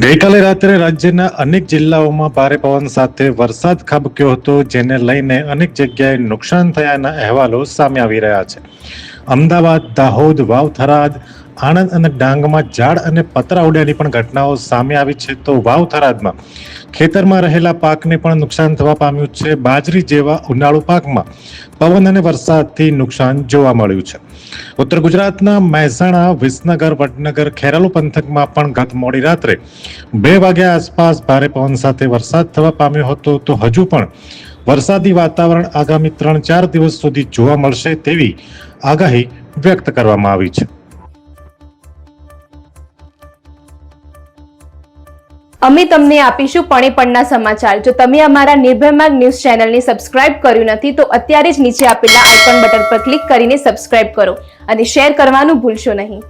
ગઈકાલે રાત્રે રાજ્યના અનેક જિલ્લાઓમાં ભારે પવન સાથે વરસાદ ખાબક્યો હતો, જેને લઈને અનેક જગ્યાએ નુકસાન થયાના અહેવાલો સામે આવી રહ્યા છે. અમદાવાદ, દાહોદ, વાવ, થરાદ, આણંદ અને ડાંગમાં ઝાડ અને પતરા ઉડ્યાની પણ ઘટનાઓ સામે આવી છે. તો વાવ, થરાદમાં ખેતરમાં રહેલા પાકને પણ નુકસાન થવા પામ્યું છે. બાજરી જેવા ઉનાળુ પાકમાં પવન અને વરસાદથી નુકસાન જોવા મળ્યું છે. ઉત્તર ગુજરાતના મહેસાણા, વિસનગર, વડનગર, ખેરાલુ પંથકમાં પણ ગત મોડી રાત્રે 2 વાગ્યા આસપાસ ભારે પવન સાથે વરસાદ થવા પામ્યો હતો. તો હજુ પણ વરસાદી વાતાવરણ આગામી 3-4 દિવસ સુધી જોવા મળશે તેવી આગાહી વ્યક્ત કરવામાં આવી છે. અમે તમને આપીશું પળે-પળના સમાચાર. જો તમે અમારા નિર્ભય માર્ગ ન્યૂઝ ચેનલને સબસ્ક્રાઇબ કર્યું નથી તો અત્યારે જ નીચે આપેલા આઇકોન બટન પર ક્લિક કરીને સબસ્ક્રાઇબ કરો અને શેર કરવાનું ભૂલશો નહીં.